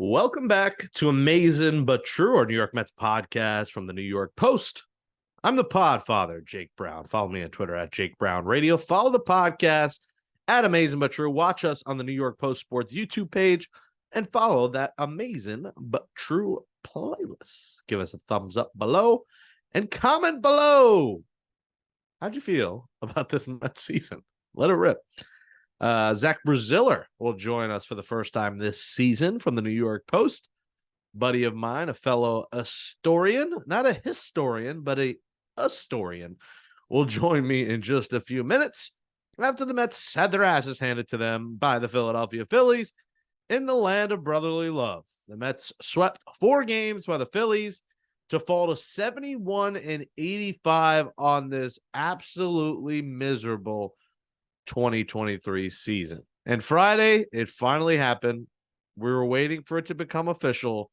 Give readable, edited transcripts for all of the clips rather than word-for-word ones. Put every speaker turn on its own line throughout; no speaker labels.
Welcome back to Amazin But True, our New York Mets podcast from the New York Post. I'm the Podfather, Jake Brown. Follow me on Twitter at Jake Brown Radio. Follow the podcast at Amazin But True. Watch us on the New York Post Sports YouTube page and follow that Amazin But True playlist. Give us a thumbs up below and comment below. How'd you feel about this Mets season? Let it rip. Zach Braziller will join us for the first time this season from the New York Post. Buddy of mine, a fellow historian, not a historian, but a historian, will join me in just a few minutes after the Mets had their asses handed to them by the Philadelphia Phillies in the land of brotherly love. The Mets swept 4 games by the Phillies to fall to 71-85 on this absolutely miserable 2023 season. And Friday, it finally happened. We were waiting for it to become official.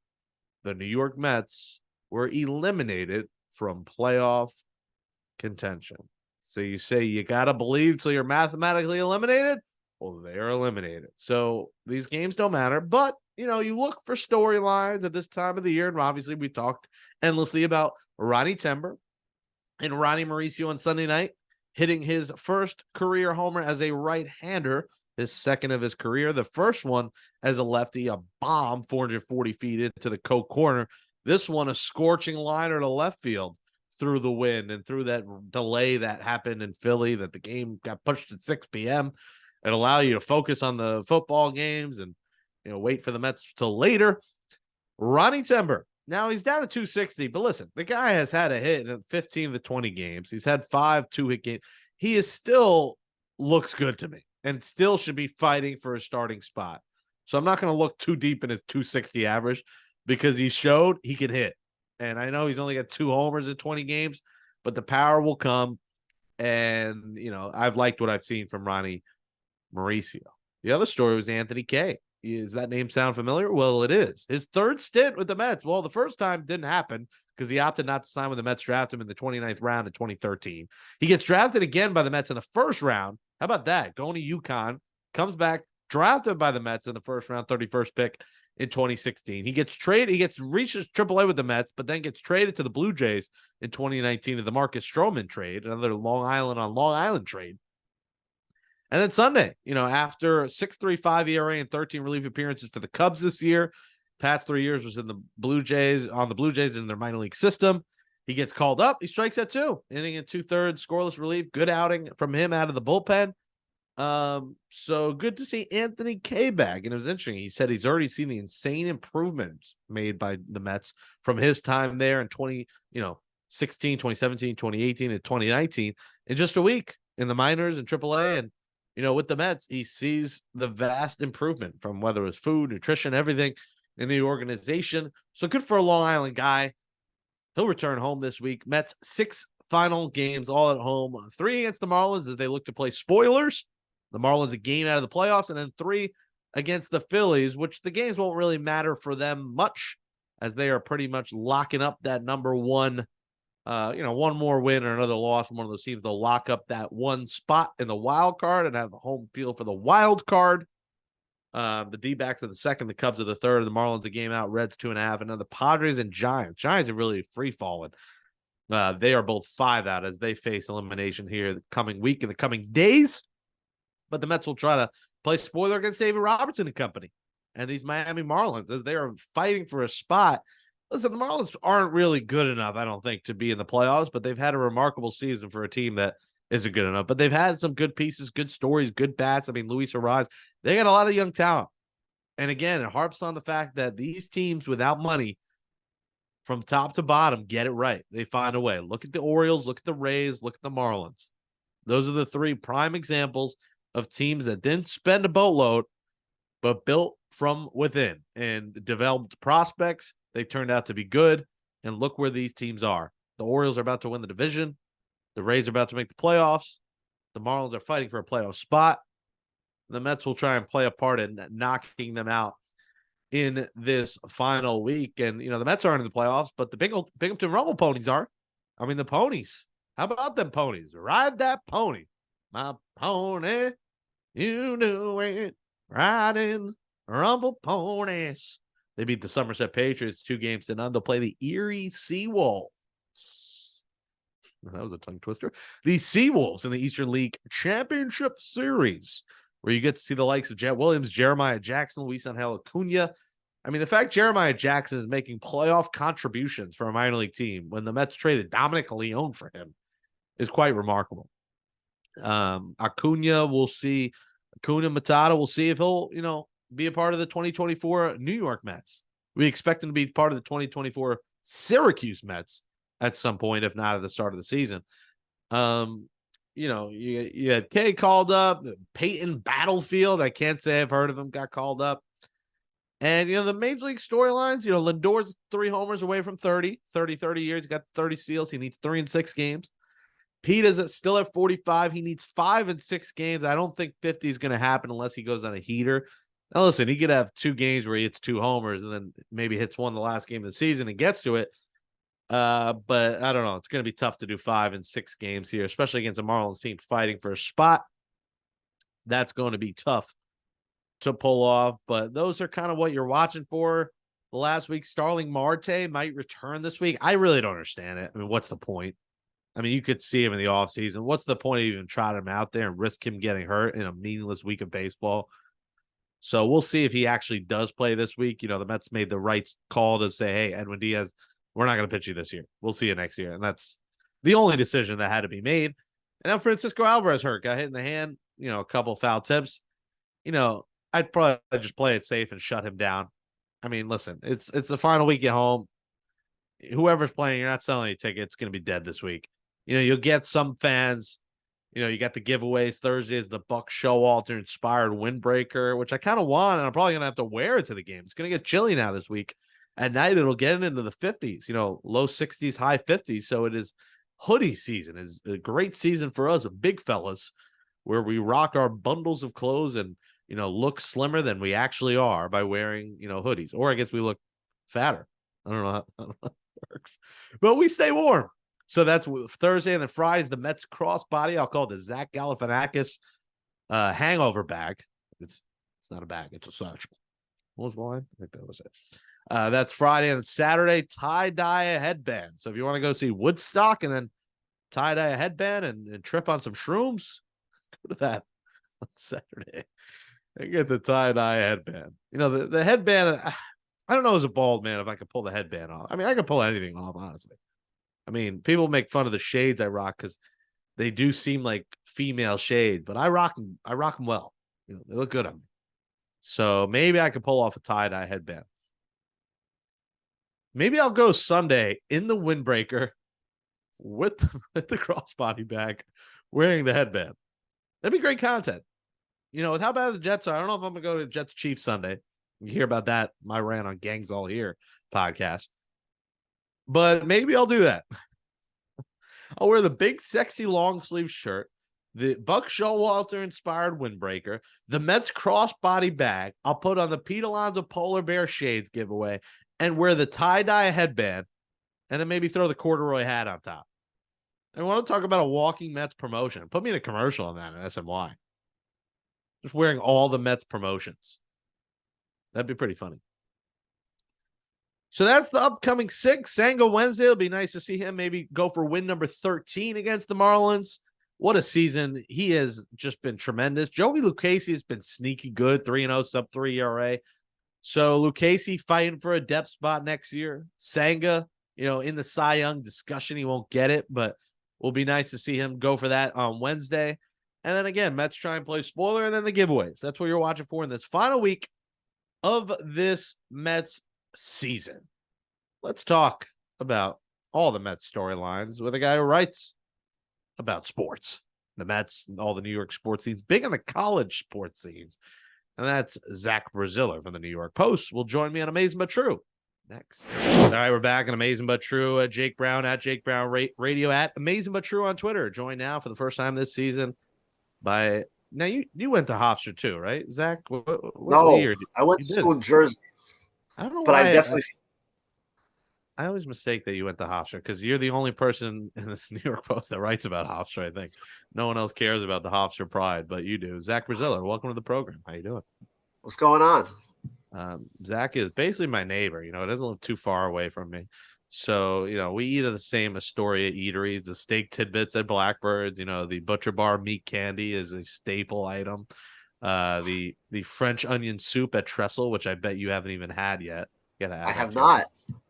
The New York Mets were eliminated from playoff contention. So you say you got to believe till you're mathematically eliminated? Well, they're eliminated. So these games don't matter. But, you look for storylines at this time of the year. And obviously, we talked endlessly about Ronny Timber and Ronny Mauricio on Sunday night, hitting his first career homer as a right-hander, his second of his career. The first one as a lefty, a bomb 440 feet into the Coke corner. This one, a scorching liner to left field through the wind and through that delay that happened in Philly, that the game got pushed at 6 p.m. It allowed you to focus on the football games and wait for the Mets till later. Ronny Timber. Now, he's down to 260, but listen, the guy has had a hit in 15 to 20 games. He's had 5 2-hit games. He is still looks good to me and still should be fighting for a starting spot. So I'm not going to look too deep in his 260 average because he showed he can hit. And I know he's only got 2 homers in 20 games, but the power will come. And, I've liked what I've seen from Ronny Mauricio. The other story was Anthony Kay. Does that name sound familiar? Well, it is. His third stint with the Mets. Well, the first time didn't happen because he opted not to sign when the Mets drafted him in the 29th round of 2013. He gets drafted again by the Mets in the first round. How about that? Going to UConn, comes back, drafted by the Mets in the first round, 31st pick in 2016. He gets traded. He reaches AAA with the Mets, but then gets traded to the Blue Jays in 2019 in the Marcus Stroman trade, another Long Island trade. And then Sunday, after 6.35 ERA and 13 relief appearances for the Cubs this year, past 3 years was in the Blue Jays in their minor league system. He gets called up. He strikes at 2, inning in 2/3, scoreless relief. Good outing from him out of the bullpen. So good to see Anthony Kay back. And it was interesting. He said he's already seen the insane improvements made by the Mets from his time there in 2016, 2017, 2018, and 2019 in just a week in the minors and AAA. And with the Mets, he sees the vast improvement from whether it was food, nutrition, everything in the organization. So good for a Long Island guy. He'll return home this week. Mets 6 final games all at home. 3 against the Marlins as they look to play spoilers. The Marlins a game out of the playoffs, and then 3 against the Phillies, which the games won't really matter for them much as they are pretty much locking up that number 1. One more win or another loss from one of those teams, they'll lock up that 1 spot in the wild card and have a home field for the wild card. The D-backs are the 2nd, the Cubs are the 3rd, the Marlins a game out, Reds 2.5, and then the Padres and Giants. Giants are really free-falling. They are both 5 out as they face elimination here the coming week and the coming days. But the Mets will try to play spoiler against David Robertson and company and these Miami Marlins as they are fighting for a spot. Listen, the Marlins aren't really good enough, I don't think, to be in the playoffs, but they've had a remarkable season for a team that isn't good enough. But they've had some good pieces, good stories, good bats. I mean, Luis Arraez, they got a lot of young talent. And again, it harps on the fact that these teams without money from top to bottom get it right. They find a way. Look at the Orioles, look at the Rays, look at the Marlins. Those are the 3 prime examples of teams that didn't spend a boatload, but built from within and developed prospects. They turned out to be good, and look where these teams are. The Orioles are about to win the division. The Rays are about to make the playoffs. The Marlins are fighting for a playoff spot. The Mets will try and play a part in knocking them out in this final week. And, the Mets aren't in the playoffs, but the Binghamton Rumble Ponies are. I mean, the Ponies. How about them Ponies? Ride that pony. My pony, you do it. Riding Rumble Ponies. They beat the Somerset Patriots 2-0. They'll play the Erie Seawolves. That was a tongue twister. The Seawolves in the Eastern League Championship Series, where you get to see the likes of Jet Williams, Jeremiah Jackson, Luis Angel Acuna. I mean, the fact Jeremiah Jackson is making playoff contributions for a minor league team when the Mets traded Dominic Leone for him is quite remarkable. Acuna, we'll see. Acuna Matata, we'll see if he'll, be a part of the 2024 New York Mets. We expect him to be part of the 2024 Syracuse Mets at some point, if not at the start of the season. You had Kay called up, Peyton Battlefield. I can't say I've heard of him, got called up. And, the Major League storylines, Lindor's 3 homers away from 30 years. He got 30 steals. He needs 3 in 6 games. Pete is still at 45. He needs 5 in 6 games. I don't think 50 is going to happen unless he goes on a heater. Now, listen, he could have 2 games where he hits 2 homers and then maybe hits 1 the last game of the season and gets to it. But I don't know. It's going to be tough to do 5 in 6 games here, especially against a Marlins team fighting for a spot. That's going to be tough to pull off, but those are kind of what you're watching for. The last week, Starling Marte might return this week. I really don't understand it. I mean, what's the point? I mean, you could see him in the offseason. What's the point of even trotting him out there and risk him getting hurt in a meaningless week of baseball? So we'll see if he actually does play this week. The Mets made the right call to say, hey, Edwin Diaz, we're not going to pitch you this year. We'll see you next year. And that's the only decision that had to be made. And now Francisco Alvarez hurt, got hit in the hand, a couple foul tips. I'd probably just play it safe and shut him down. I mean, listen, it's the final week at home. Whoever's playing, you're not selling any tickets. It's going to be dead this week. You'll get some fans. You got the giveaways. Thursday is the Buck Showalter inspired windbreaker, which I kind of want, and I'm probably going to have to wear it to the game. It's going to get chilly now this week. At night, it'll get into the 50s, low 60s, high 50s. So it is hoodie season. It's a great season for us, big fellas, where we rock our bundles of clothes and, look slimmer than we actually are by wearing, hoodies. Or I guess we look fatter. I don't know how it works. But we stay warm. So that's Thursday, and then Friday's the Mets crossbody. I'll call it the Zach Galifianakis hangover bag. It's not a bag. It's a satchel. What was the line? I think that was it. That's Friday, and Saturday, tie-dye a headband. So if you want to go see Woodstock and then tie-dye a headband and trip on some shrooms, go to that on Saturday. And get the tie-dye headband. The headband, I don't know as a bald man if I could pull the headband off. I mean, I could pull anything off, honestly. I mean, people make fun of the shades I rock because they do seem like female shades, but I rock them well. They look good on me. So maybe I could pull off a tie-dye headband. Maybe I'll go Sunday in the windbreaker with the crossbody bag, wearing the headband. That'd be great content. With how bad the Jets are, I don't know if I'm going to go to Jets Chiefs Sunday. You hear about that, my rant on Gangs All Here podcast. But maybe I'll do that. I'll wear the big, sexy, long-sleeve shirt, the Buck Showalter inspired windbreaker, the Mets crossbody bag. I'll put on the Pete Alonso polar bear shades giveaway and wear the tie-dye headband, and then maybe throw the corduroy hat on top. I want to talk about a walking Mets promotion. Put me in a commercial on that at SMY. Just wearing all the Mets promotions. That'd be pretty funny. So that's the upcoming Senga Wednesday. It'll be nice to see him maybe go for win number 13 against the Marlins. What a season. He has just been tremendous. Joey Lucchesi has been sneaky good, 3-0, sub-3 ERA. So Lucchesi fighting for a depth spot next year. Senga, in the Cy Young discussion, he won't get it, but will be nice to see him go for that on Wednesday. And then again, Mets try and play spoiler, and then the giveaways. That's what you're watching for in this final week of this Mets season. Let's talk about all the Mets storylines with a guy who writes about sports, the Mets, and all the New York sports scenes, big on the college sports scenes. And that's Zach Braziller from the New York Post will join me on Amazin But True next. All right, we're back on Amazin But True. Jake Brown at Jake Brown Radio at Amazin But True on Twitter. Joined now for the first time this season by now you went to Hofstra too, right, Zach? What year?
I went to school in Jersey.
I don't know
but
why.
I definitely.
I always mistake that you went to Hofstra because you're the only person in the New York Post that writes about Hofstra. I think no one else cares about the Hofstra pride, but you do. Zach Braziller, welcome to the program. How you doing?
What's going on?
Zach is basically my neighbor. It doesn't live too far away from me. So, we eat at the same Astoria eateries, the steak tidbits at Blackbird's, the Butcher Bar meat candy is a staple item. The French onion soup at Trestle, which I bet you haven't even had yet. You gotta
I
have that
have
for me.
not.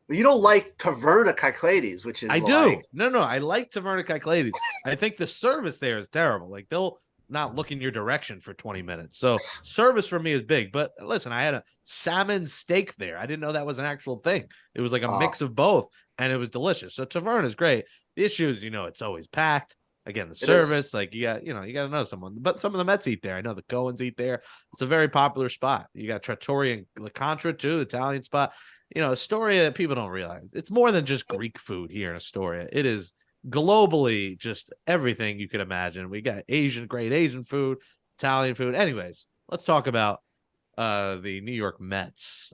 But you don't like Taverna Kyklades, which
I
is
do.
like
No, I like Taverna Kyklades. I think the service there is terrible. Like they'll not look in your direction for 20 minutes. So service for me is big. But listen, I had a salmon steak there. I didn't know that was an actual thing. It was like a
uh,
mix of both, and it was delicious. So Taverna is great. The issue is, it's always packed. Again, the
it is.
service, like you got to know someone. But some of the Mets eat there. I know the Cohens eat there. It's a very popular spot. You got Trattoria and La Contra too, Italian spot. Astoria that people don't realize. It's more than just Greek food here in Astoria. It is globally just everything you could imagine. We got great Asian food, Italian food. Anyways, let's talk about the New York Mets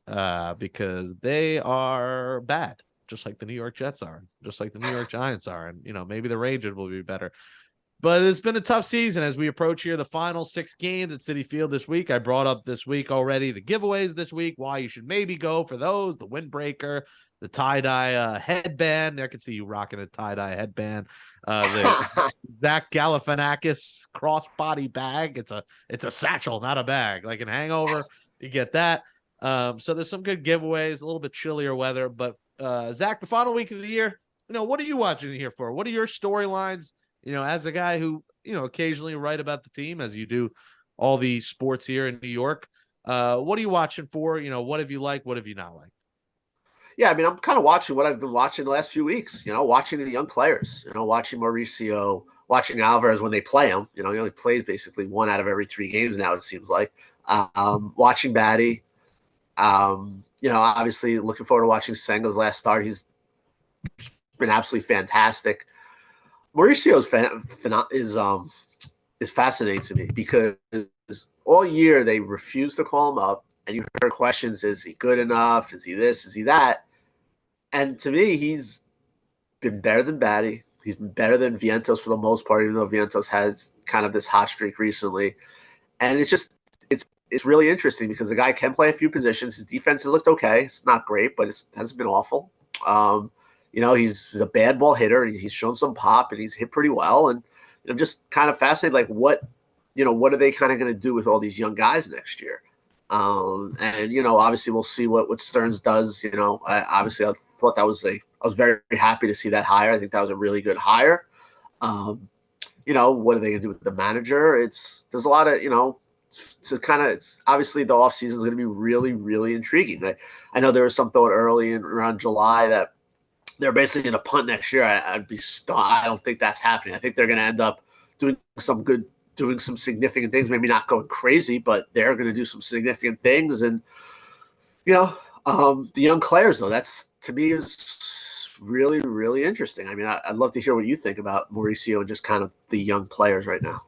because they are bad, just like the New York Jets are, just like the New York Giants are, and maybe the Rangers will be better. But it's been a tough season as we approach here the final 6 games at Citi Field this week. I brought up this week already the giveaways this week, why you should maybe go for those, the windbreaker, the tie-dye headband. I can see you rocking a tie-dye headband. The Zach Galifianakis crossbody bag. It's a satchel, not a bag. Like in Hangover, you get that. So there's some good giveaways, a little bit chillier weather. But Zach, the final week of the year, what are you watching here for? What are your storylines? As a guy who, occasionally write about the team as you do all the sports here in New York, what are you watching for? What have you liked? What have you not liked?
Yeah, I mean, I'm kind of watching what I've been watching the last few weeks, watching the young players, watching Mauricio, watching Alvarez when they play him. He only plays basically 1 out of every 3 games now, it seems like. Watching Baty. Obviously looking forward to watching Senga's last start. He's been absolutely fantastic. Mauricio's is fascinating to me because all year they refused to call him up, and you heard questions: Is he good enough? Is he this? Is he that? And to me, he's been better than Baty. He's been better than Vientos for the most part, even though Vientos has kind of this hot streak recently. And it's really interesting because the guy can play a few positions. His defense has looked okay. It's not great, but it hasn't been awful. He's a bad ball hitter. He's shown some pop, and he's hit pretty well. And I'm just kind of fascinated, like what are they kind of going to do with all these young guys next year? And obviously we'll see what Stearns does. I thought I was very happy to see that hire. I think that was a really good hire. What are they going to do with the manager? There's a lot of, it's obviously the offseason is going to be really, really intriguing. I know there was some thought early around July that they're basically going to punt next year. I'd be stunned. I don't think that's happening. I think they're going to end up doing some significant things, maybe not going crazy, but they're going to do some significant things. And, the young players, though, that's to me is really, really interesting. I mean, I'd love to hear what you think about Mauricio and just kind of the young players right now.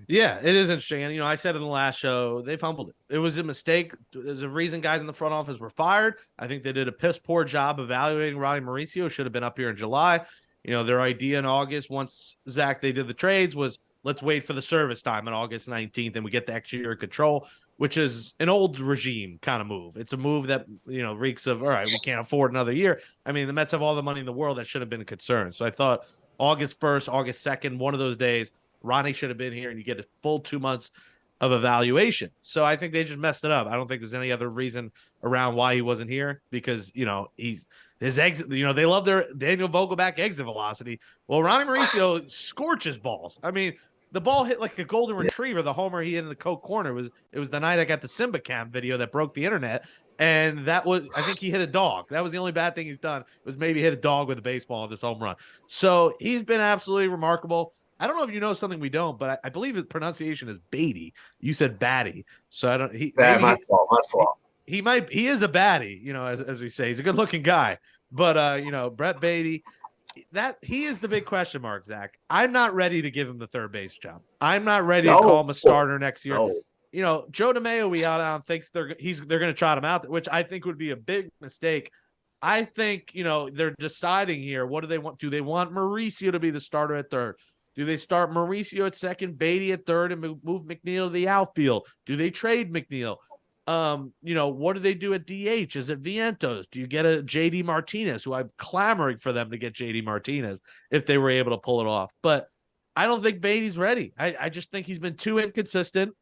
Yeah, it is interesting. And, I said in the last show, they fumbled it. It was a mistake. There's a reason guys in the front office were fired. I think they did a piss poor job evaluating Ronny Mauricio. Should have been up here in July. Their idea in August, once Zach, they did the trades, was let's wait for the service time on August 19th and we get the extra year control, which is an old regime kind of move. It's a move that, reeks of, all right, we can't afford another year. I mean, the Mets have all the money in the world. That should have been a concern. So I thought August 1st, August 2nd, one of those days, Ronny should have been here and you get a full 2 months of evaluation. So I think they just messed it up. I don't think there's any other reason around why he wasn't here because, his exit, they love their Daniel Vogelback exit velocity. Well, Ronny Mauricio scorches balls. I mean, the ball hit like a golden retriever. The homer he hit in the Coke corner it was the night I got the Simba Cam video that broke the internet. And I think he hit a dog. That was the only bad thing he's done was maybe hit a dog with a baseball on this home run. So he's been absolutely remarkable. I don't know if you know something we don't, but I believe his pronunciation is Baty. You said Batty. So I don't,
My fault.
He is a baddie, as we say. He's a good looking guy. But Brett Baty, that he is the big question mark, Zach. I'm not ready to give him the third base job. I'm not ready to call him a starter next year. Joe DeMayo, we out on thinks they're going to trot him out, which I think would be a big mistake. I think, they're deciding here. What do they want? Do they want Mauricio to be the starter at third? Do they start Mauricio at second, Baty at third, and move McNeil to the outfield? Do they trade McNeil? What do they do at DH? Is it Vientos? Do you get a JD Martinez, who I'm clamoring for them to get JD Martinez if they were able to pull it off? But I don't think Baty's ready. I just think he's been too inconsistent.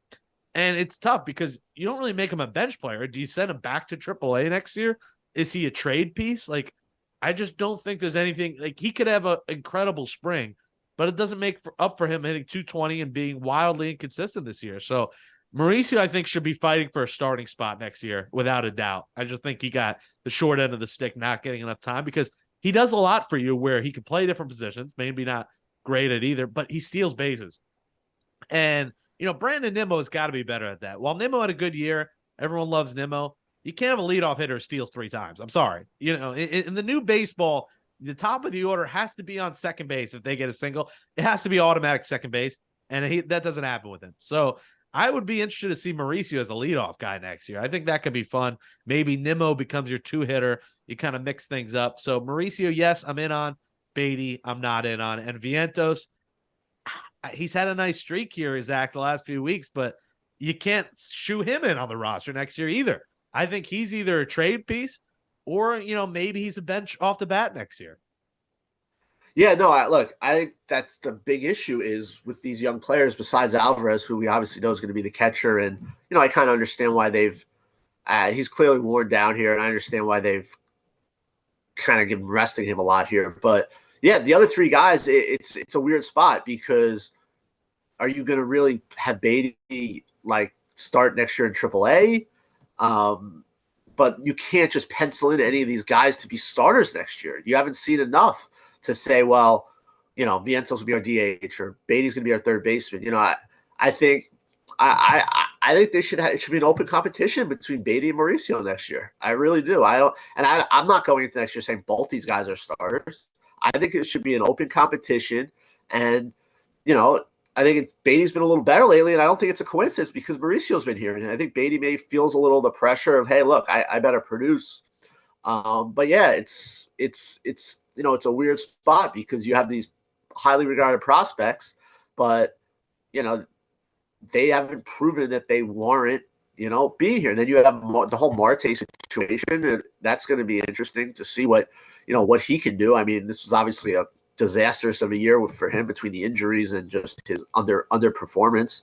And it's tough because you don't really make him a bench player. Do you send him back to AAA next year? Is he a trade piece? Like, I just don't think there's anything. Like, he could have an incredible spring, but it doesn't make up for him hitting 220 and being wildly inconsistent this year. So Mauricio, I think, should be fighting for a starting spot next year, without a doubt. I just think he got the short end of the stick, not getting enough time, because he does a lot for you where he can play different positions, maybe not great at either, but he steals bases. And Brandon Nimmo has got to be better at that. While Nimmo had a good year, everyone loves Nimmo. You can't have a leadoff hitter who steals 3 times. I'm sorry. In the new baseball, the top of the order has to be on second base. If they get a single, it has to be automatic second base, and that doesn't happen with him. So I would be interested to see Mauricio as a leadoff guy next year. I think that could be fun. Maybe Nimmo becomes your 2-hitter. You kind of mix things up. So Mauricio, yes, I'm in on. Baty, I'm not in on. And Vientos, he's had a nice streak here, Zach, the last few weeks, but you can't shoe him in on the roster next year either. I think he's either a trade piece or, maybe he's a bench off the bat next year.
Yeah, no, I think that's the big issue is with these young players, besides Alvarez, who we obviously know is going to be the catcher. And, I kind of understand why he's clearly worn down here, and I understand why they've kind of given resting him a lot here. But yeah, the other 3 guys, it's a weird spot, because are you going to really have Baty start next year in AAA? But you can't just pencil in any of these guys to be starters next year. You haven't seen enough to say, well, Vientos will be our DH or Baty's going to be our third baseman. I think it should be an open competition between Baty and Mauricio next year. I really do. I'm not going into next year saying both these guys are starters. I think it should be an open competition, and I think Baty's been a little better lately, and I don't think it's a coincidence because Mauricio's been here, and I think Baty maybe feels a little the pressure of, hey, look, I better produce. But yeah, it's a weird spot because you have these highly regarded prospects, but they haven't proven that they warrant being here. And then you have the whole Marte situation, and that's going to be interesting to see what he can do. I mean, this was obviously a disastrous of a year for him between the injuries and just his underperformance.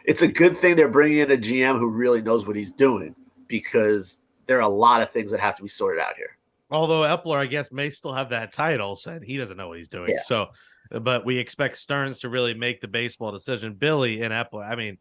It's a good thing they're bringing in a GM who really knows what he's doing, because there are a lot of things that have to be sorted out here.
Although Eppler, I guess, may still have that title, so he doesn't know what he's doing. Yeah. So, but we expect Stearns to really make the baseball decision. Billy and Eppler, I mean,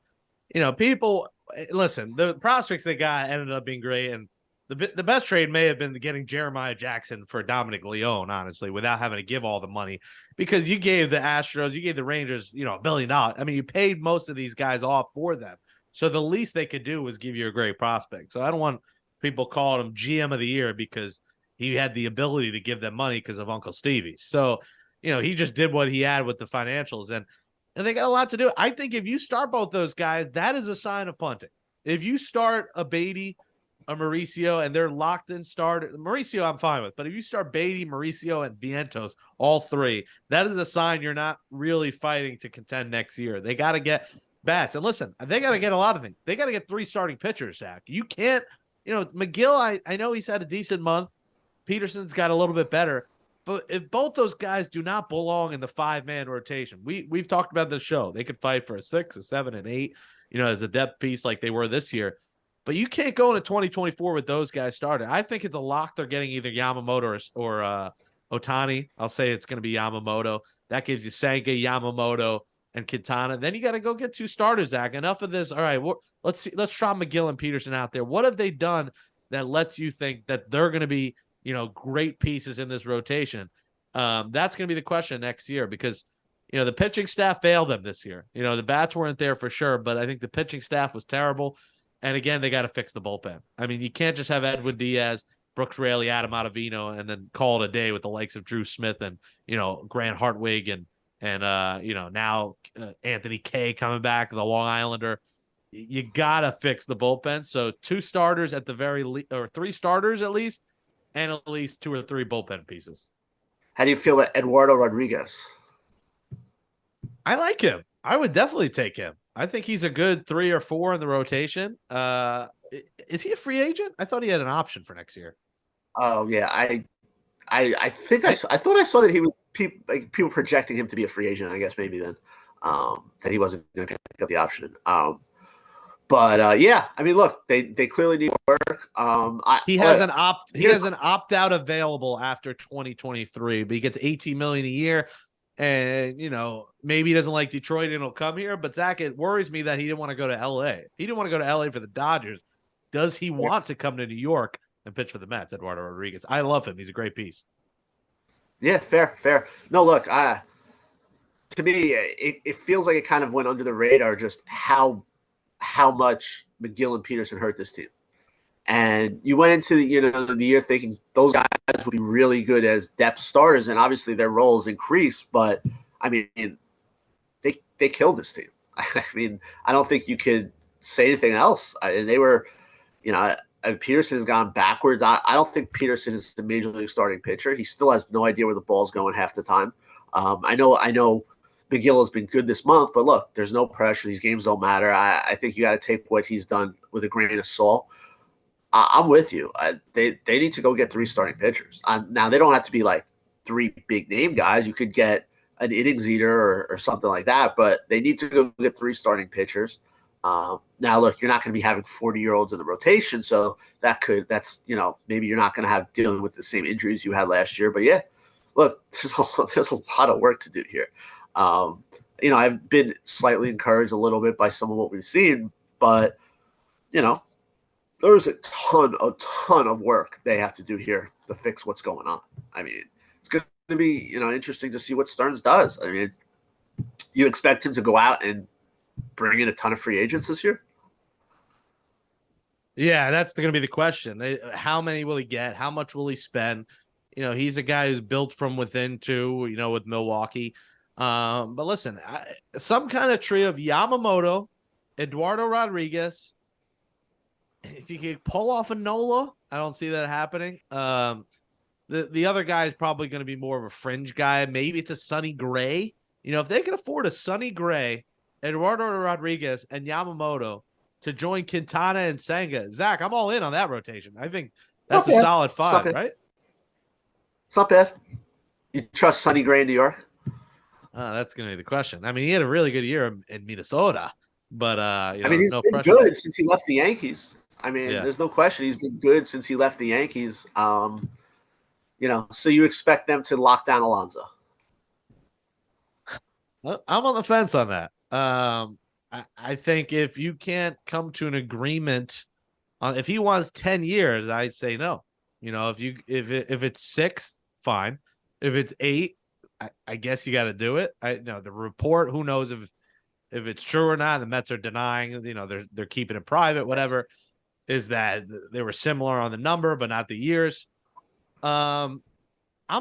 people listen. The prospects they got ended up being great, and the best trade may have been getting Jeremiah Jackson for Dominic Leone, honestly, without having to give all the money, because you gave the Astros, you gave the Rangers, $1 billion. I mean, you paid most of these guys off for them. So the least they could do was give you a great prospect. So I don't want people calling him GM of the year because he had the ability to give them money because of Uncle Stevie. So, he just did what he had with the financials, and they got a lot to do. I think if you start both those guys, that is a sign of punting. If you start a Baty, a Mauricio, and they're locked in start. Mauricio, I'm fine with, but if you start Baty, Mauricio, and Vientos, all 3, that is a sign you're not really fighting to contend next year. They got to get bats, and listen, they got to get a lot of things. They got to get 3 starting pitchers, Zach. You can't, McGill. I know he's had a decent month. Peterson's got a little bit better, but if both those guys do not belong in the 5-man rotation, we've talked about this show. They could fight for a 6, a 7, and 8, as a depth piece like they were this year. But you can't go into 2024 with those guys started. I think it's a lock they're getting either Yamamoto or Ohtani. I'll say it's going to be Yamamoto. That gives you Senga, Yamamoto, and Quintana. Then you got to go get 2 starters, Zach. Enough of this. All right, let's see. Let's try McGill and Peterson out there. What have they done that lets you think that they're going to be, great pieces in this rotation? That's going to be the question next year, because the pitching staff failed them this year. The bats weren't there for sure, but I think the pitching staff was terrible. And again, they got to fix the bullpen. I mean, you can't just have Edwin Diaz, Brooks Raley, Adam Ottavino, and then call it a day with the likes of Drew Smith and, Grant Hartwig and now Anthony Kay coming back, the Long Islander. You got to fix the bullpen. So 2 starters at the very least, or 3 starters at least, and at least 2 or 3 bullpen pieces.
How do you feel about Eduardo Rodriguez?
I like him. I would definitely take him. I think he's a good 3 or 4 in the rotation. Is he a free agent? I thought he had an option for next year.
Oh yeah, I think
I
I thought I saw that he was people projecting him to be a free agent. I guess maybe then that he wasn't going to pick up the option. But yeah, I mean, look, they clearly need work.
He has an opt out available after 2023, but he gets 18 million a year. And maybe he doesn't like Detroit and he'll come here. But Zach, it worries me that he didn't want to go to LA. He didn't want to go to LA for the Dodgers. Does he want to come to New York and pitch for the Mets? Eduardo Rodriguez. I love him. He's a great piece.
Yeah, fair. No, look, to me, it feels like it kind of went under the radar just how much McGill and Peterson hurt this team. And you went into the year thinking those guys would be really good as depth starters, and obviously their roles increased. But I mean, they killed this team. I mean, I don't think you could say anything else. They were, Peterson has gone backwards. I don't think Peterson is the major league starting pitcher. He still has no idea where the ball's going half the time. I know McGill has been good this month, but look, there's no pressure. These games don't matter. I think you got to take what he's done with a grain of salt. I'm with you. They need to go get 3 starting pitchers. Now, they don't have to be like 3 big name guys. You could get an innings eater or something like that, but they need to go get 3 starting pitchers. Now, look, you're not going to be having 40-year-olds in the rotation, so that's maybe you're not going to have dealing with the same injuries you had last year. But yeah, look, there's a lot of work to do here. I've been slightly encouraged a little bit by some of what we've seen, but there's a ton of work they have to do here to fix what's going on. I mean, it's going to be interesting to see what Stearns does. I mean, you expect him to go out and bring in a ton of free agents this year?
Yeah, that's going to be the question. How many will he get? How much will he spend? He's a guy who's built from within too, with Milwaukee. But listen, some kind of tree of Yamamoto, Eduardo Rodriguez. If you could pull off a Nola, I don't see that happening. The other guy is probably going to be more of a fringe guy. Maybe it's a Sonny Gray. If they can afford a Sonny Gray, Eduardo Rodriguez, and Yamamoto to join Quintana and Senga, Zach, I'm all in on that rotation. I think that's a solid 5, right?
It's not bad. You trust Sonny Gray in New York?
That's going to be the question. I mean, he had a really good year in Minnesota, but
he's
no
been
pressure.
Good since he left the Yankees. I mean, There's no question he's been good since he left the Yankees. So you expect them to lock down Alonso?
I'm on the fence on that. I think if you can't come to an agreement on if he wants 10 years, I'd say no. If it's 6, fine. If it's 8, I guess you got to do it. The report, who knows if it's true or not. The Mets are denying. They're keeping it private. Whatever. Is that they were similar on the number, but not the years. I'm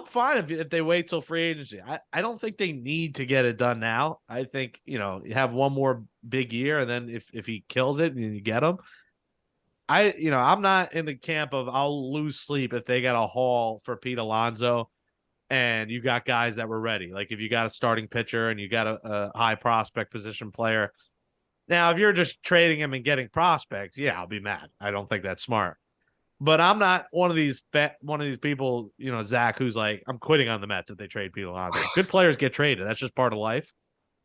fine if they wait till free agency. I don't think they need to get it done now. I think, you have one more big year, and then if he kills it and you get him, I'm not in the camp of I'll lose sleep if they got a haul for Pete Alonso and you got guys that were ready. Like if you got a starting pitcher and you got a high prospect position player. Now, if you're just trading him and getting prospects, yeah, I'll be mad. I don't think that's smart. But I'm not one of these people, Zach, who's like, I'm quitting on the Mets if they trade Pete Alonso. Good players get traded. That's just part of life.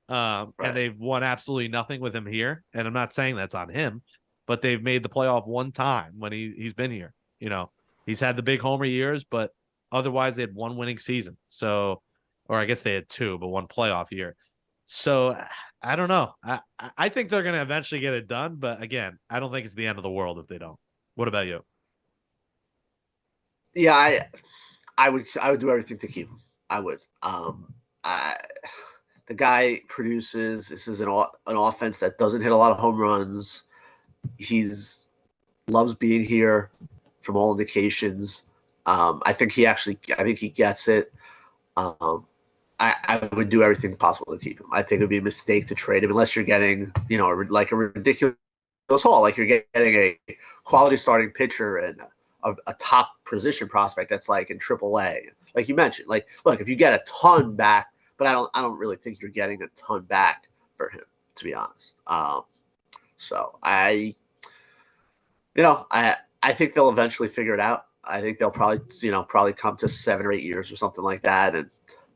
Right. And they've won absolutely nothing with him here. And I'm not saying that's on him, but they've made the playoff one time when he's been here. He's had the big homer years, but otherwise they had one winning season. So, or I guess they had 2, but 1 playoff year. So I don't know. I think they're going to eventually get it done. But again, I don't think it's the end of the world if they don't. What about you?
Yeah, I would do everything to keep him. I would. The guy produces. This is an offense that doesn't hit a lot of home runs. He's loves being here, from all indications. I think he gets it. I would do everything possible to keep him. I think it would be a mistake to trade him unless you're getting, like a ridiculous haul, like you're getting a quality starting pitcher and a top position prospect that's like in AAA. Like you mentioned, like, look, if you get a ton back, but I don't really think you're getting a ton back for him. to be honest. So I think they'll eventually figure it out. I think they'll probably come to 7 or 8 years or something like that. And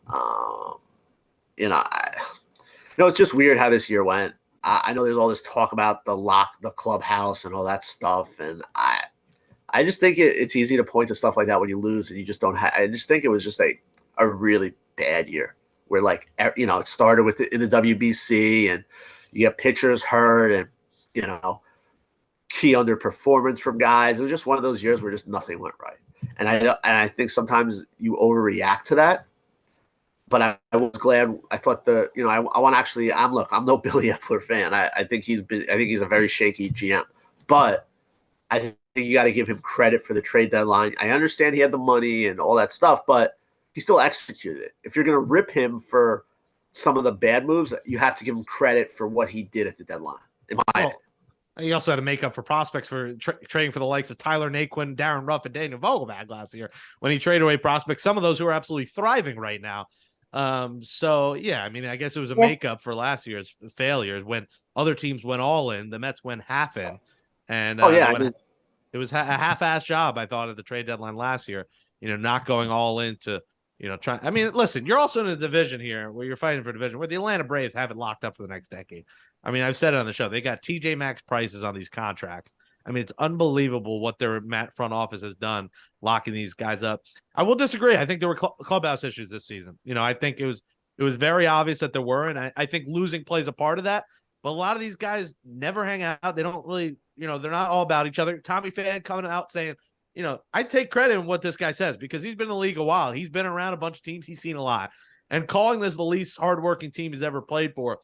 um, it's just weird how this year went. I know there's all this talk about the clubhouse and all that stuff, and I just think it's easy to point to stuff like that when you lose and you just don't have. I just think it was just a really bad year where it started in the WBC and you get pitchers hurt and key underperformance from guys. It was just one of those years where just nothing went right, and I think sometimes you overreact to that. But I was glad. I thought I want to actually. I'm no Billy Eppler fan. I think he's a very shaky GM, but I think you got to give him credit for the trade deadline. I understand he had the money and all that stuff, but he still executed it. If you're going to rip him for some of the bad moves, you have to give him credit for what he did at the deadline. In my opinion.
He also had to make up for prospects for trading for the likes of Tyler Naquin, Darren Ruff, and Daniel Vogelbach last year when he traded away prospects, some of those who are absolutely thriving right now. So yeah, I mean, I guess it was a makeup for last year's failures when other teams went all in, the Mets went half in, and it was a half-ass job, I thought, at the trade deadline last year. Not going all in to try. I mean, listen, you're also in a division here where you're fighting for a division where the Atlanta Braves have it locked up for the next decade. I mean, I've said it on the show. They got TJ Maxx prices on these contracts. I mean, it's unbelievable what their front office has done locking these guys up. I will disagree. I think there were clubhouse issues this season. I think it was very obvious that there were, and I think losing plays a part of that. But a lot of these guys never hang out. They don't really, they're not all about each other. Tommy Pham coming out saying, I take credit in what this guy says because he's been in the league a while. He's been around a bunch of teams. He's seen a lot. And calling this the least hardworking team he's ever played for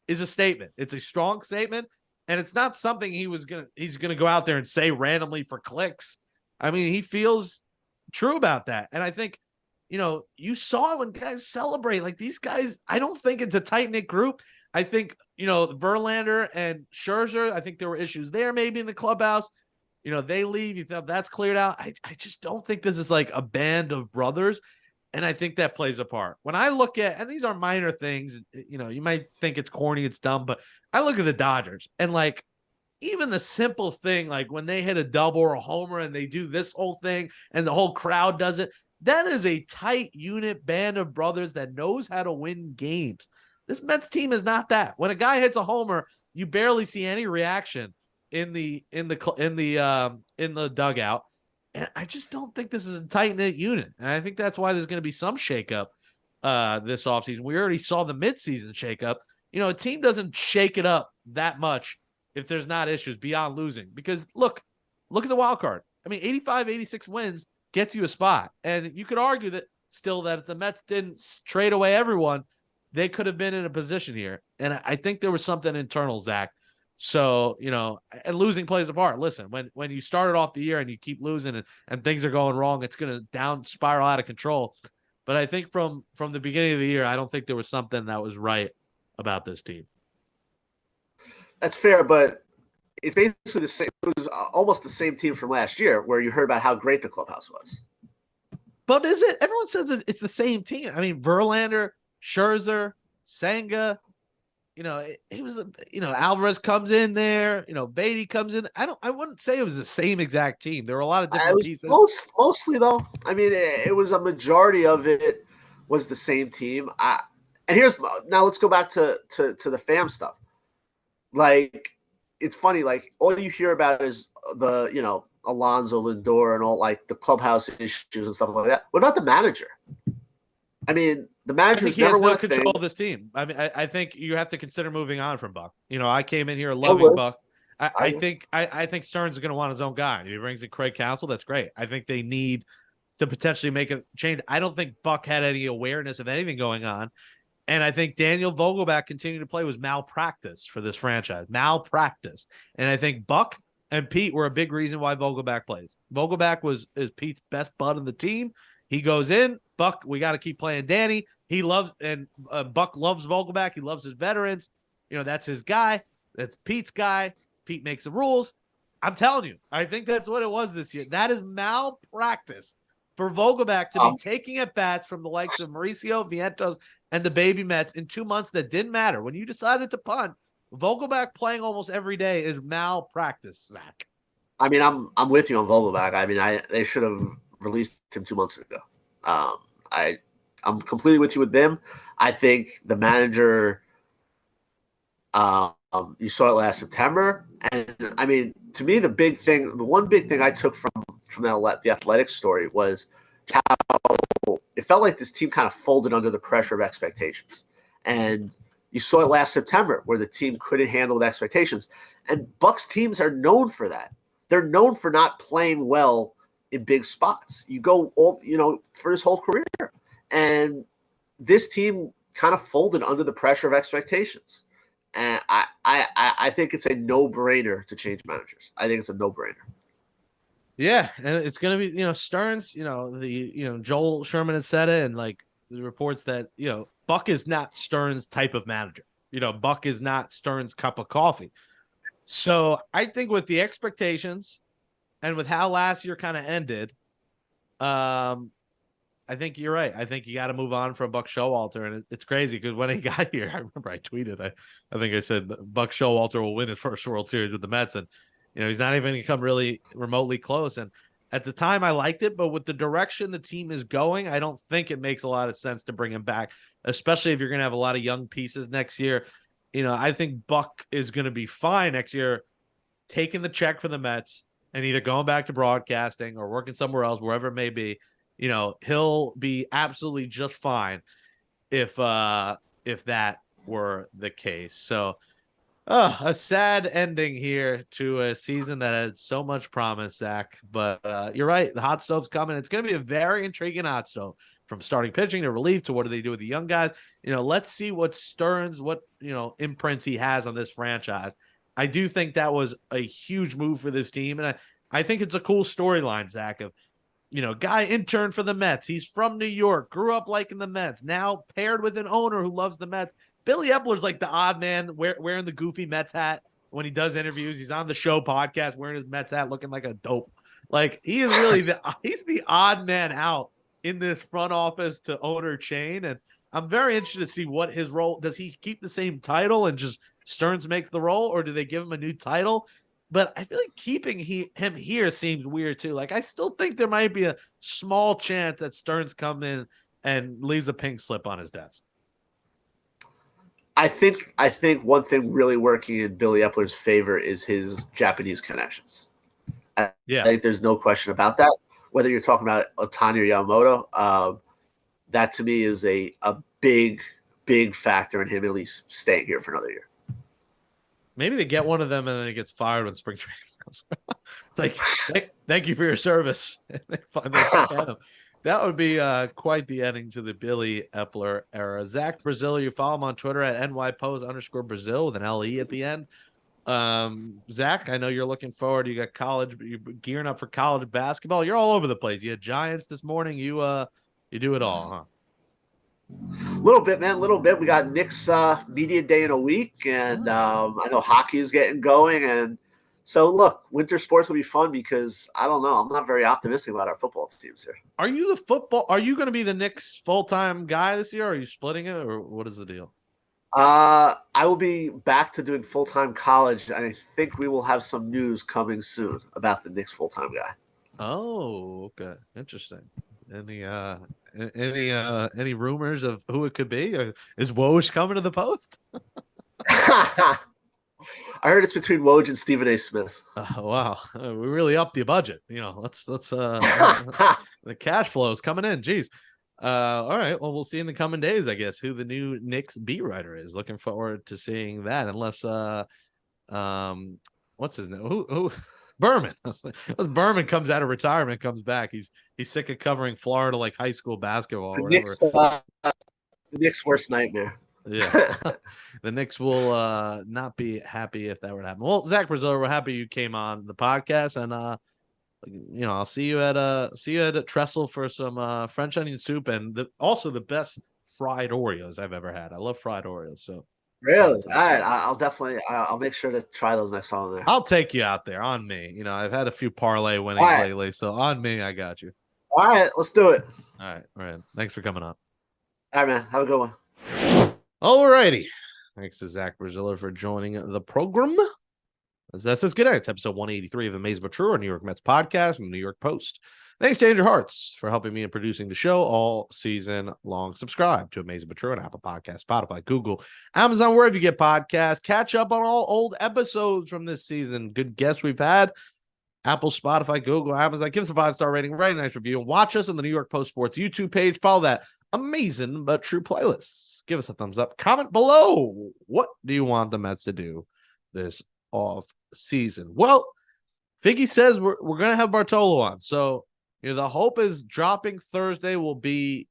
is a statement. It's a strong statement. And it's not something he's gonna go out there and say randomly for clicks. I mean, he feels true about that. And I think, you saw it when guys celebrate. Like these guys, I don't think it's a tight-knit group. I think, Verlander and Scherzer, I think there were issues there maybe in the clubhouse. They leave. You think that's cleared out. I just don't think this is like a band of brothers. And I think that plays a part. When I look at, and these are minor things, you might think it's corny, it's dumb, but I look at the Dodgers and like even the simple thing, like when they hit a double or a homer and they do this whole thing and the whole crowd does it, that is a tight unit band of brothers that knows how to win games. This Mets team is not that. When a guy hits a homer, you barely see any reaction in the dugout. And I just don't think this is a tight-knit unit. And I think that's why there's going to be some shakeup this offseason. We already saw the midseason shakeup. A team doesn't shake it up that much if there's not issues beyond losing. Because look at the wild card. I mean, 85, 86 wins gets you a spot. And you could argue that if the Mets didn't trade away everyone, they could have been in a position here. And I think there was something internal, Zach. So, and losing plays a part. Listen, when you started off the year and you keep losing and things are going wrong, it's going to down spiral out of control. But I think from the beginning of the year, I don't think there was something that was right about this team.
That's fair, but it's basically the same. It was almost the same team from last year where you heard about how great the clubhouse was.
But is it? Everyone says it's the same team. I mean, Verlander, Scherzer, Senga, he was, Alvarez comes in there, Baty comes in. I wouldn't say it was the same exact team. There were a lot of different pieces.
Mostly though. I mean, it was a majority of it was the same team. Now let's go back to the Pham stuff. Like, it's funny. Like all you hear about is the, Alonso, Lindor, and all like the clubhouse issues and stuff like that. What about the manager? I mean, the manager's never won a thing.
Control of this team. I mean, I think you have to consider moving on from Buck. I came in here loving Buck. I think Stearns is going to want his own guy. If he brings in Craig Counsell, that's great. I think they need to potentially make a change. I don't think Buck had any awareness of anything going on. And I think Daniel Vogelbach continuing to play was malpractice for this franchise. Malpractice. And I think Buck and Pete were a big reason why Vogelbach plays. Vogelbach is Pete's best bud in the team. He goes in. Buck, we got to keep playing Danny. He loves, and Buck loves Vogelbach. He loves his veterans. That's his guy. That's Pete's guy. Pete makes the rules. I'm telling you, I think that's what it was this year. That is malpractice for Vogelbach to be taking at bats from the likes of Mauricio, Vientos, and the baby Mets in 2 months that didn't matter. When you decided to punt, Vogelback playing almost every day is malpractice, Zach.
I mean, I'm with you on Vogelback. I mean, they should have released him 2 months ago. I'm completely with you with them. I think the manager, you saw it last September, and I mean, to me, the one big thing I took from the Athletics story was how it felt like this team kind of folded under the pressure of expectations, and you saw it last September where the team couldn't handle the expectations, and Bucks teams are known for that. They're known for not playing well in big spots. You go for his whole career, and this team kind of folded under the pressure of expectations. And I think it's a no-brainer to change managers. I think it's a no-brainer.
Yeah, and it's gonna be Stearns. Joel Sherman had said it, and like the reports that Buck is not Stearns' type of manager. Buck is not Stearns' cup of coffee. So I think with the expectations and with how last year kind of ended, I think you're right. I think you got to move on from Buck Showalter, and it's crazy because when he got here, I remember I tweeted, I think I said Buck Showalter will win his first World Series with the Mets, and he's not even going to come really remotely close. And at the time, I liked it, but with the direction the team is going, I don't think it makes a lot of sense to bring him back, especially if you're going to have a lot of young pieces next year. I think Buck is going to be fine next year, taking the check for the Mets and either going back to broadcasting or working somewhere else, wherever it may be. He'll be absolutely just fine if that were the case. So, a sad ending here to a season that had so much promise, Zach. But you're right, the hot stove's coming. It's going to be a very intriguing hot stove, from starting pitching to relief to what do they do with the young guys. Let's see what Stearns, imprints he has on this franchise. I do think that was a huge move for this team, and I think it's a cool storyline, Zach, of guy interned for the Mets. He's from New York, grew up liking the Mets, now paired with an owner who loves the Mets. Billy Eppler's like the odd man wearing the goofy Mets hat when he does interviews. He's on the show podcast wearing his Mets hat, looking like a dope. Like, he is really he's the odd man out in this front office to owner chain. And I'm very interested to see what his role, does he keep the same title and just Stearns makes the role, or do they give him a new title? But I feel like keeping him here seems weird too. Like, I still think there might be a small chance that Stearns comes in and leaves a pink slip on his desk.
I think one thing really working in Billy Eppler's favor is his Japanese connections. I think there's no question about that. Whether you're talking about Ohtani or Yamamoto, that to me is a big factor in him at least staying here for another year.
Maybe they get one of them and then he gets fired when spring training comes. It's like, thank you for your service. That would be quite the ending to the Billy Eppler era. Zach Brazil, you follow him on Twitter at NYPose_Brazil with an LE at the end. Zach, I know you're looking forward. You got college, you're gearing up for college basketball. You're all over the place. You had Giants this morning. You do it all, huh?
Little bit, man. Little bit. We got Knicks media day in a week, and I know hockey is getting going. And so, look, winter sports will be fun because I don't know. I'm not very optimistic about our football teams here.
Are you going to be the Knicks full-time guy this year? Or are you splitting it, or what is the deal?
I will be back to doing full-time college, and I think we will have some news coming soon about the Knicks full-time guy.
Oh, okay, interesting. Any rumors of who it could be? Is Woj coming to the Post?
I heard it's between Woj and Stephen A. Smith.
Wow, we really upped the budget. Let's the cash flow is coming in. Jeez. All right. Well, we'll see in the coming days, I guess, who the new Knicks beat writer is. Looking forward to seeing that. Unless what's his name? Who? Berman. Unless Berman comes out of retirement, comes back. He's sick of covering Florida like high school basketball or whatever.
The Knicks' worst nightmare.
Yeah. The Knicks will not be happy if that were to happen. Well, Zach Brazil, we're happy you came on the podcast, and I'll see you at Trestle for some French onion soup and also the best fried Oreos I've ever had. I love fried Oreos. So
really, all right, I'll make sure to try those next time I'm there.
I'll take you out there on me. I've had a few parlay winnings lately, so on me, I got you.
All right, let's do it.
All right. Thanks for coming on.
All right, man. Have a good one.
All righty.
Thanks to Zach Braziller for joining the program. That says good night. It's episode 183 of Amazin But True, a New York Mets podcast from the New York Post. Thanks to Andrew Hartz for helping me in producing the show all season long. Subscribe to Amazin But True on Apple Podcasts, Spotify, Google, Amazon, wherever you get podcasts. Catch up on all old episodes from this season. Good guests we've had. Apple, Spotify, Google, Amazon. Give us a 5-star rating, write a nice review, and watch us on the New York Post Sports YouTube page. Follow that Amazin But True playlist. Give us a thumbs up. Comment below. What do you want the Mets to do this off season? Well, Figgy says we're going to have Bartolo on. So, the hope is dropping Thursday will be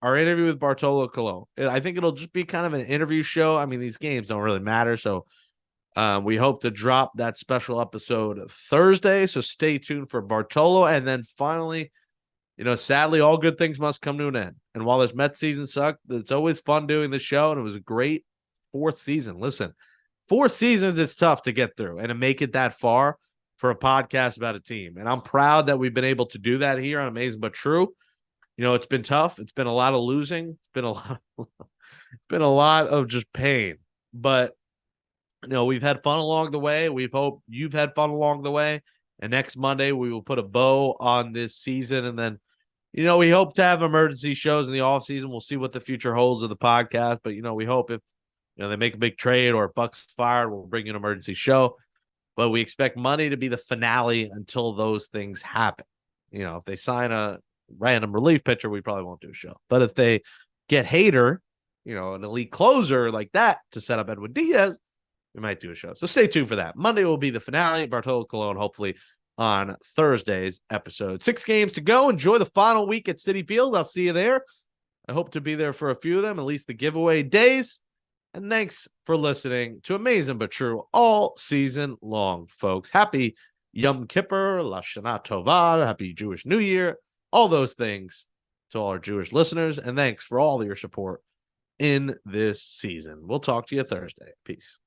our interview with Bartolo Colon. I think it'll just be kind of an interview show. I mean, these games don't really matter. So, we hope to drop that special episode Thursday. So stay tuned for Bartolo. And then finally, sadly, all good things must come to an end. And while this Mets season sucked, it's always fun doing the show. And it was a great 4th season. Listen, 4 seasons is tough to get through and to make it that far for a podcast about a team. And I'm proud that we've been able to do that here on Amazin But True. It's been tough. It's been a lot of losing. It's been a lot of just pain. But we've had fun along the way. We hope you've had fun along the way. And next Monday, we will put a bow on this season. And then, we hope to have emergency shows in the off season. We'll see what the future holds of the podcast. But, we hope if, they make a big trade or Buck's fired, we'll bring you an emergency show. But we expect Monday to be the finale until those things happen. If they sign a random relief pitcher, we probably won't do a show. But if they get Hader, an elite closer like that to set up Edwin Diaz, we might do a show. So stay tuned for that. Monday will be the finale. Bartolo Colon, hopefully, on Thursday's episode. 6 games to go. Enjoy the final week at Citi Field. I'll see you there. I hope to be there for a few of them, at least the giveaway days. And thanks for listening to Amazin But True all season long, folks. Happy Yom Kippur, Lashana Tova, Happy Jewish New Year, all those things to all our Jewish listeners. And thanks for all your support in this season. We'll talk to you Thursday. Peace.